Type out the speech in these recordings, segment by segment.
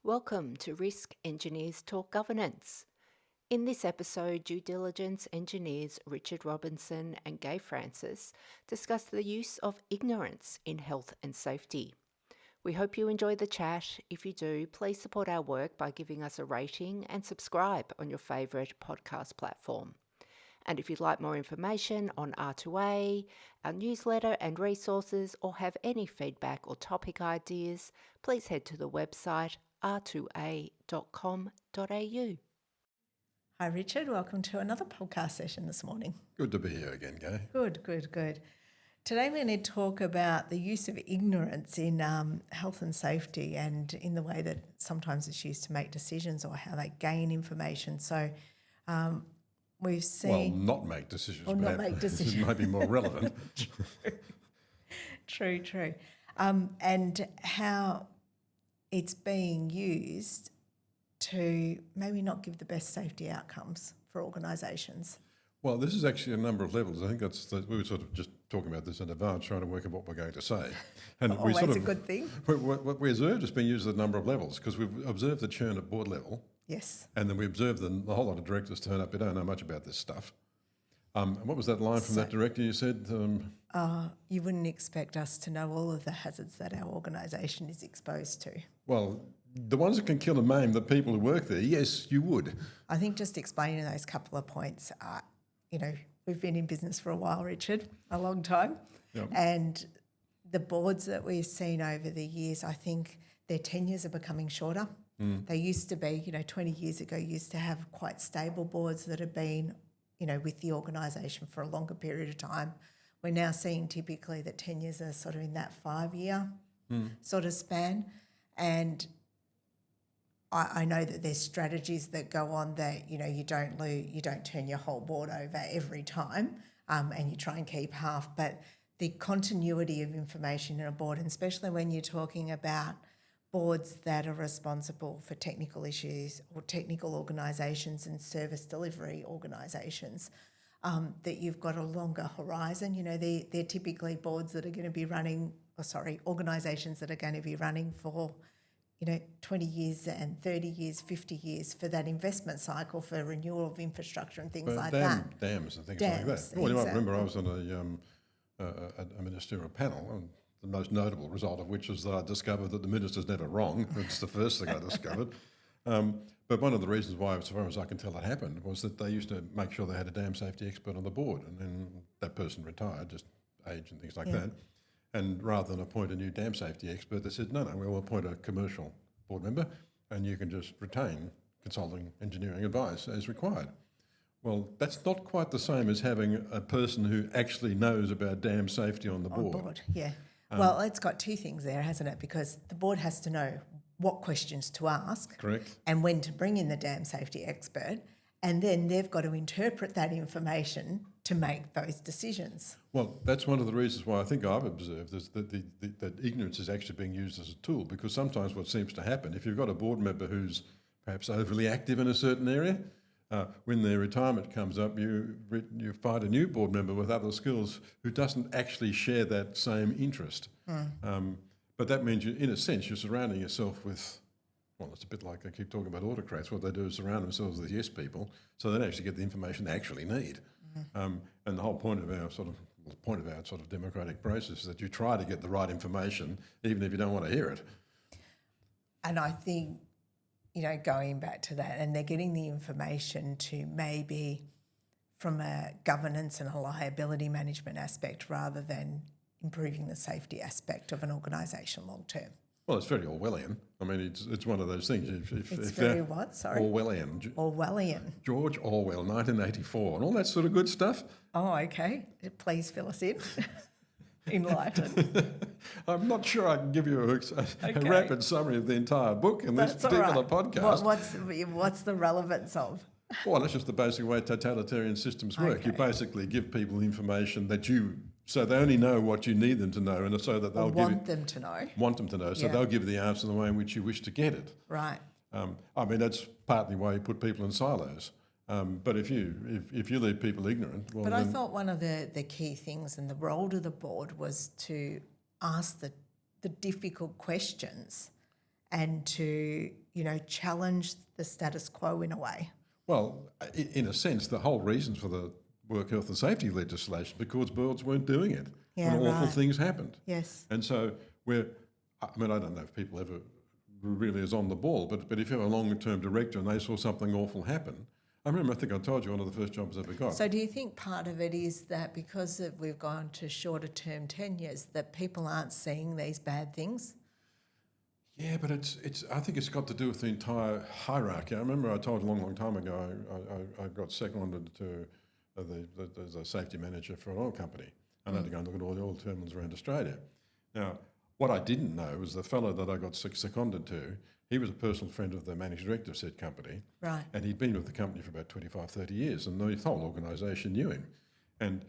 Welcome to Risk Engineers Talk Governance. In this episode, due diligence engineers Richard Robinson and Gaye Francis discuss the use of ignorance in health and safety. We hope you enjoy the chat. If you do, please support our work by giving us a rating and subscribe on your favourite podcast platform. And if you'd like more information on R2A, our newsletter and resources, or have any feedback or topic ideas, please head to the website r2a.com.au. Hi Richard, welcome to another podcast session this morning. Good to be here again, Gaye. Good. Today we're going to talk about the use of ignorance in health and safety and in the way that sometimes it's used to make decisions or how they gain information. So we've seen... Well, not make decisions. Or not make decisions. It might be more relevant. True. And how it's being used to maybe not give the best safety outcomes for organisations. Well, this is actually a number of levels. I think we were sort of just talking about this in advance, trying to work out what we're going to say. And Always a good thing. What we observed has been used at a number of levels because we've observed the churn at board level. Yes. And then we observed the whole lot of directors turn up who don't know much about this stuff. And what was that line from that director you said? You wouldn't expect us to know all of the hazards that our organisation is exposed to. Well, the ones that can kill and maim the people who work there, yes, you would. I think just explaining those couple of points, we've been in business for a while, Richard, a long time. Yep. And the boards that we've seen over the years, I think their tenures are becoming shorter. They used to be, 20 years ago, used to have quite stable boards that have been, with the organisation for a longer period of time. We're now seeing typically that tenures are sort of in that 5-year sort of span. And I know that there's strategies that go on that, you don't turn your whole board over every time and you try and keep half. But the continuity of information in a board, and especially when you're talking about boards that are responsible for technical issues or technical organisations and service delivery organisations, that you've got a longer horizon. They're typically boards that are going to be running, organisations that are going to be running for 20 years and 30 years, 50 years for that investment cycle for renewal of infrastructure and things like that. Dams and things like that. Well, you might remember I was on a ministerial panel, and the most notable result of which is that I discovered that the minister's never wrong. It's the first thing I discovered. But one of the reasons why, as far as I can tell, it happened was that they used to make sure they had a dam safety expert on the board, and then that person retired, just age and things like that. And rather than appoint a new dam safety expert, they said, no, we'll appoint a commercial board member and you can just retain consulting engineering advice as required. Well, that's not quite the same as having a person who actually knows about dam safety on the board. Yeah. Well, it's got two things there, hasn't it? Because the board has to know what questions to ask. Correct. And when to bring in the dam safety expert. And then they've got to interpret that information to make those decisions. Well, that's one of the reasons why I think I've observed is that that ignorance is actually being used as a tool, because sometimes what seems to happen, if you've got a board member who's perhaps overly active in a certain area, when their retirement comes up, you find a new board member with other skills who doesn't actually share that same interest. But that means, in a sense, you're surrounding yourself with... Well, it's a bit like I keep talking about autocrats. What they do is surround themselves with yes people, so they don't actually get the information they actually need. And the whole point of our sort of democratic process is that you try to get the right information, even if you don't want to hear it. And I think, going back to that, and they're getting the information to maybe from a governance and a liability management aspect rather than improving the safety aspect of an organisation long term. Well, it's very Orwellian. I mean, it's one of those things. It's very what? Sorry? Orwellian. Orwellian. George Orwell, 1984, and all that sort of good stuff. Oh, okay. Please fill us in. Enlighten. I'm not sure I can give you a rapid summary of the entire book in this particular podcast. What's the relevance of? Well, that's just the basic way totalitarian systems work. Okay. You basically give people information so they only know what you need them to know, and so that they'll want them to know. So they'll give the answer the way in which you wish to get it. Right. I mean, that's partly why you put people in silos. But if you leave people ignorant, well, I thought one of the key things and the role of the board was to ask the difficult questions and to, challenge the status quo in a way. Well, in a sense, the whole reason for the work health and safety legislation because boards weren't doing it when awful things happened. Yes. And so I don't know if people ever really is on the ball, but if you have a longer-term director and they saw something awful happen, I think I told you one of the first jobs I ever got. So do you think part of it is that because we've gone to shorter-term tenures, that people aren't seeing these bad things? Yeah, but I think it's got to do with the entire hierarchy. I remember I told you a long, long time ago, I got seconded to as a safety manager for an oil company. And I had to go and look at all the oil terminals around Australia. Now, what I didn't know was the fellow that I got seconded to, he was a personal friend of the managing director of said company. Right. And he'd been with the company for about 25, 30 years, and the whole organisation knew him. And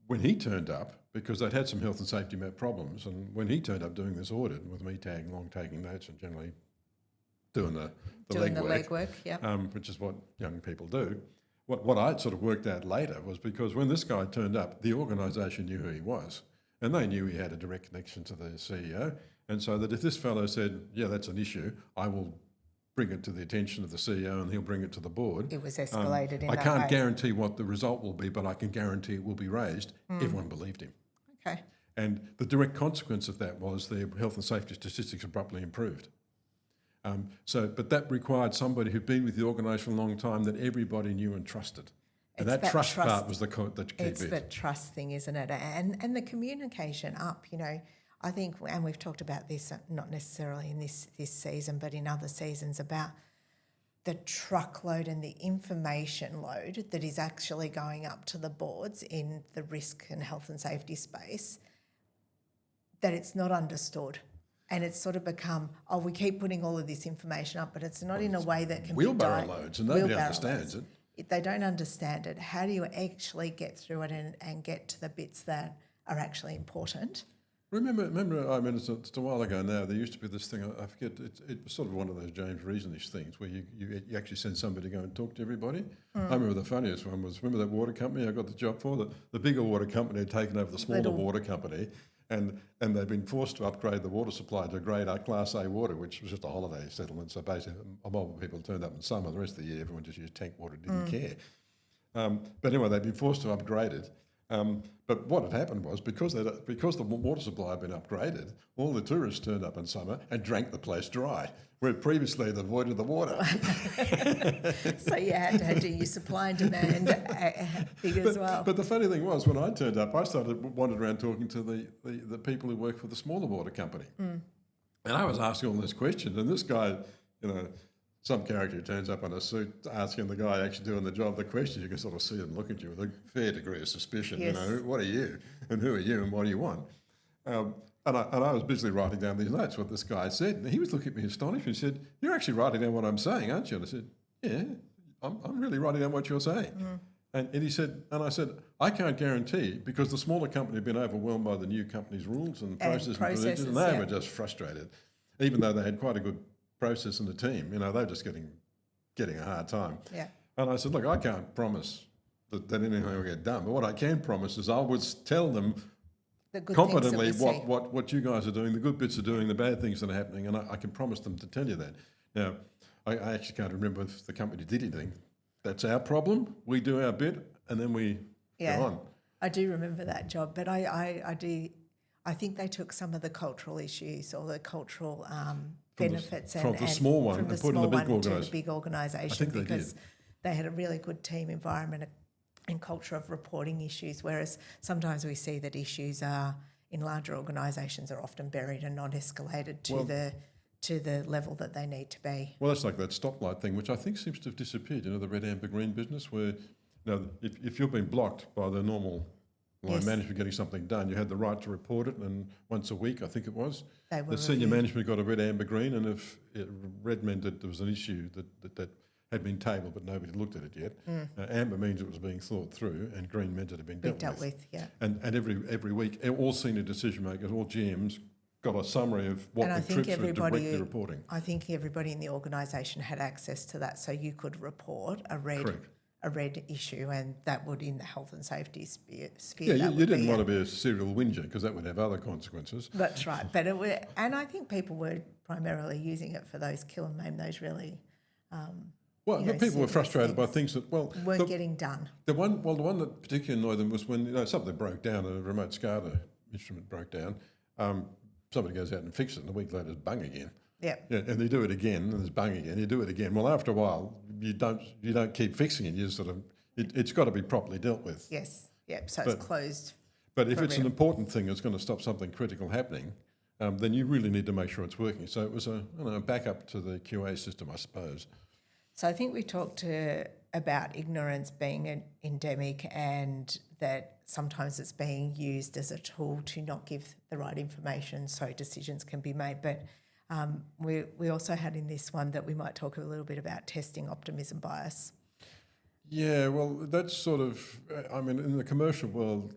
when he turned up, because they'd had some health and safety problems, and when he turned up doing this audit with me tagging along, taking notes and generally doing the legwork, which is what young people do, what I sort of worked out later was because when this guy turned up, the organisation knew who he was, and they knew he had a direct connection to the CEO, and so that if this fellow said, yeah, that's an issue, I will bring it to the attention of the CEO and he'll bring it to the board. It was escalated in that way. I can't guarantee what the result will be, but I can guarantee it will be raised. Everyone believed him. Okay. And the direct consequence of that was their health and safety statistics abruptly improved. But that required somebody who'd been with the organisation a long time that everybody knew and trusted. And that trust part was the key bit. It's the trust thing, isn't it? And the communication up, I think, and we've talked about this, not necessarily in this season, but in other seasons, about the truckload and the information load that is actually going up to the boards in the risk and health and safety space, that it's not understood. And it's sort of become, we keep putting all of this information up, but it's not in a way that can wheelbarrow loads, and nobody understands it. They don't understand it. How do you actually get through it and get to the bits that are actually important? Remember, it's a while ago now, there used to be this thing, I forget, it was sort of one of those James Reason-ish things where you actually send somebody to go and talk to everybody. I remember the funniest one was, remember that water company I got the job for? The bigger water company had taken over the smaller water company, and they'd been forced to upgrade the water supply to grade A, Class A water, which was just a holiday settlement. So basically, a mob of people turned up in summer, the rest of the year everyone just used tank water, didn't care. But anyway, they'd been forced to upgrade it. But what had happened was because the water supply had been upgraded, all the tourists turned up in summer and drank the place dry, where previously they'd avoided the water. So you had to do your supply and demand thing as well. But the funny thing was, when I turned up, I started wandering around talking to the people who work for the smaller water company. And I was asking all these questions, and this guy, some character who turns up in a suit asking the guy actually doing the job the questions, you can sort of see them look at you with a fair degree of suspicion. Yes. What are you and who are you and what do you want? And I was busily writing down these notes, what this guy said, and he was looking at me astonished and said, "You're actually writing down what I'm saying, aren't you?" And I said, "Yeah, I'm really writing down what you're saying." And he said, and I said, "I can't guarantee, because the smaller company had been overwhelmed by the new company's rules and processes and procedures, and they were just frustrated, even though they had quite a good process in the team. They were just getting a hard time." Yeah. And I said, "Look, I can't promise that anything will get done, but what I can promise is I would tell them The good competently things that we see. what you guys are doing, the good bits are doing, the bad things that are happening, and I can promise them to tell you that." Now, I actually can't remember if the company did anything. That's our problem. We do our bit, and then we go on. I do remember that job, but I think they took some of the cultural issues or the cultural benefits from the small one from and put in the big to the big organisation, I think they because did. they had a really good team environment and culture of reporting issues, whereas sometimes we see that issues are in larger organisations are often buried and not escalated to the level that they need to be. Well, that's like that stoplight thing, which I think seems to have disappeared. The red, amber, green business, where if you've been blocked by the normal line management getting something done, you had the right to report it, and once a week, I think it was, the senior management got a red, amber, green, and if red meant that there was an issue that had been tabled but nobody looked at it yet, amber means it was being thought through, and green meant it had been dealt with. Yeah. And every week, all senior decision makers, all GMs, got a summary of what the trips were directly reporting. I think everybody in the organisation had access to that, so you could report a red a red issue, and that would, in the health and safety sphere, Yeah, that you would didn't be want to be a serial whinger because that would have other consequences. That's right. But and I think people were primarily using it for those kill and maim, those really Well, the people were serious frustrated by things that, weren't getting done. The one that particularly annoyed them was when something broke down, a remote SCADA instrument broke down. Somebody goes out and fixes it, and a week later it's bung again. Yeah, And they do it again, and there's bung again. You do it again. Well, after a while, you don't keep fixing it. You sort of it's got to be properly dealt with. yes, yeah. So it's closed. But if for it's real. an important thing that's going to stop something critical happening, then you really need to make sure it's working. So it was a backup to the QA system, I suppose. So I think we talked about ignorance being an endemic, and that sometimes it's being used as a tool to not give the right information so decisions can be made. But we also had in this one that we might talk a little bit about testing optimism bias. Yeah, well, that's sort of, in the commercial world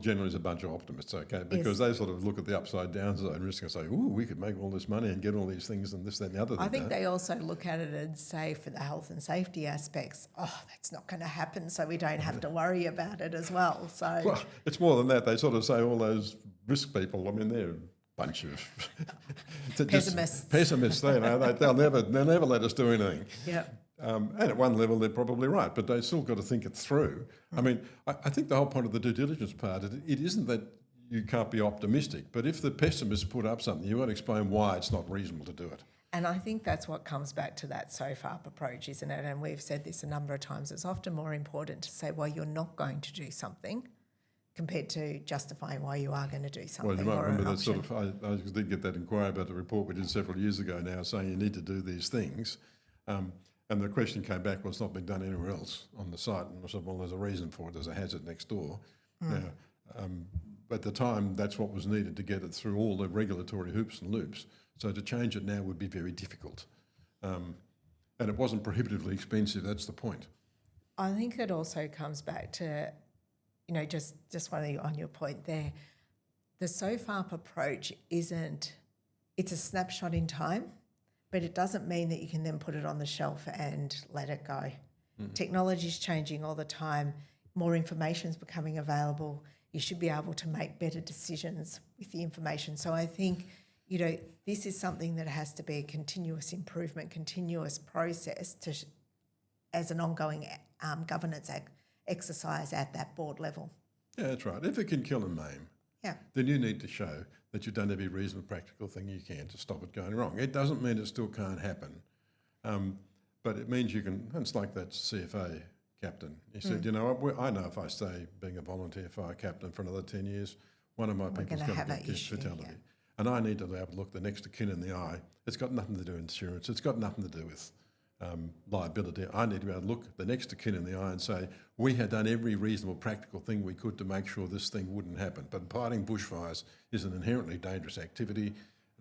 generally is a bunch of optimists, okay, because they sort of look at the upside downside risk and say, ooh, we could make all this money and get all these things and this, that and the other thing. I think they also look at it and say, for the health and safety aspects, that's not going to happen, so we don't have to worry about it as well. So, well, it's more than that. They sort of say all those risk people, they're a bunch of Pessimists. Pessimists, they'll never let us do anything. yeah. And at one level, they're probably right, but they've still got to think it through. I think the whole point of the due diligence part, it isn't that you can't be optimistic, but if the pessimists put up something, you've got to explain why it's not reasonable to do it. And I think that's what comes back to that SFAIRP approach, isn't it? And we've said this a number of times. It's often more important to say why you're not going to do something compared to justifying why you are going to do something. Well, you might remember that option. I did get that inquiry about the report we did several years ago now saying you need to do these things. And the question came back, well, it's not been done anywhere else on the site. And I said, well, there's a reason for it. There's a hazard next door. Now, at the time, that's what was needed to get it through all the regulatory hoops and loops. So to change it now would be very difficult. And it wasn't prohibitively expensive. That's the point. I think it also comes back to, just on your point there, the SFAIRP approach it's a snapshot in time, but it doesn't mean that you can then put it on the shelf and let it go. Technology is changing all the time. More information is becoming available. You should be able to make better decisions with the information. So I think, this is something that has to be a continuous improvement, continuous process as an ongoing governance exercise at that board level. Yeah, that's right. If it can kill and maim, then you need to show that you've done every reasonable practical thing you can to stop it going wrong. It doesn't mean it still can't happen, but it means you can. And it's like that CFA captain. He said, I know if I stay being a volunteer fire captain for another 10 years, one of my people's going to get fatality. Yeah. And I need to be able to look the next of kin in the eye. It's got nothing to do with insurance. It's got nothing to do with liability. I need to be able to look the next of kin in the eye and say, we had done every reasonable practical thing we could to make sure this thing wouldn't happen. But fighting bushfires is an inherently dangerous activity.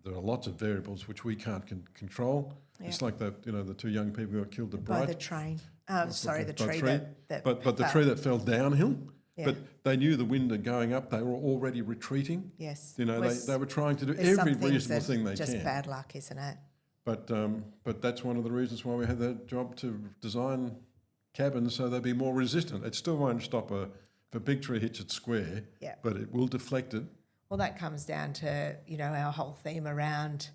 There are lots of variables which we can't control. Yeah. It's like the two young people who got killed at Bright. By the train. The tree that But the tree that fell downhill. Yeah. But they knew the wind had going up. They were already retreating. Yes. They were trying to do every reasonable thing they just can. Just bad luck, isn't it? But that's one of the reasons why we had that job to design cabins so they'd be more resistant. It still won't stop if a big tree hits it square, but it will deflect it. Well, that comes down to our whole theme around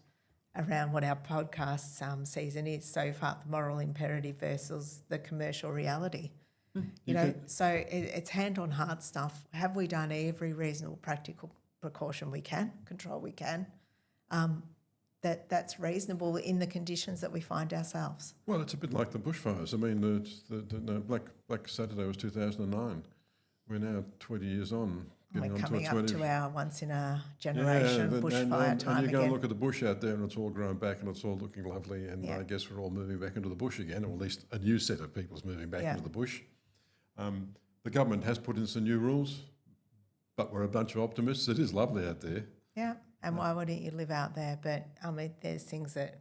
what our podcast season is so far: the moral imperative versus the commercial reality. So it's hand on heart stuff. Have we done every reasonable practical precaution we can, control we can? That's reasonable in the conditions that we find ourselves. Well, it's a bit like the bushfires. The Black Saturday was 2009. We're now 20 years on. We're coming up to our once-in-a-generation bushfire time and you go again. and look at the bush out there and it's all grown back and it's all looking lovely, and I guess we're all moving back into the bush again, or at least a new set of people's moving back into the bush. The government has put in some new rules, but we're a bunch of optimists. It is lovely out there. Yeah, and why wouldn't you live out there? But there's things that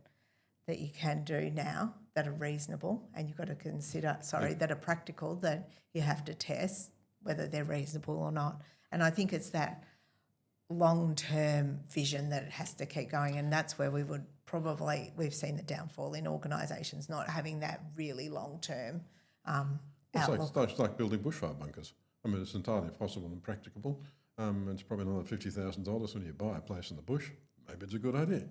you can do now that are reasonable, and you've got to consider, that are practical, that you have to test whether they're reasonable or not. And I think it's that long-term vision that has to keep going, and that's where we've seen the downfall in organisations not having that really long-term It's like building bushfire bunkers. I mean, it's entirely possible and practicable. It's probably another $50,000 when you buy a place in the bush. Maybe it's a good idea.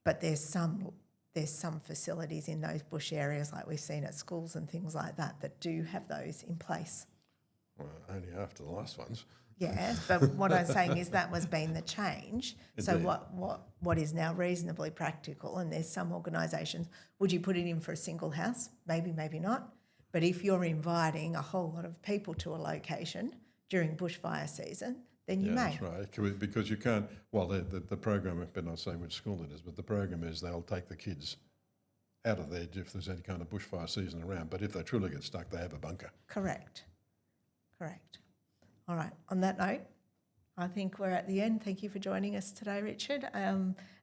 But there's some facilities in those bush areas, like we've seen at schools and things like that, that do have those in place. Well, only after the last ones. Yeah, but what I'm saying is that was been the change. So Indeed. what is now reasonably practical, and there's some organisations, would you put it in for a single house? Maybe, maybe not. But if you're inviting a whole lot of people to a location during bushfire season, then you may. That's right, because you can't, well, the program, I better not say which school it is, but the program is they'll take the kids out of there if there's any kind of bushfire season around. But if they truly get stuck, they have a bunker. Correct. All right, on that note, I think we're at the end. Thank you for joining us today, Richard.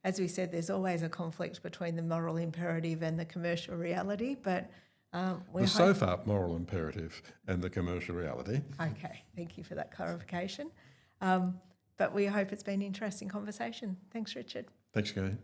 As we said, there's always a conflict between the moral imperative and the commercial reality, but The SFAIRP moral imperative and the commercial reality. Okay, thank you for that clarification. But we hope it's been an interesting conversation. Thanks, Richard. Thanks, Gaye.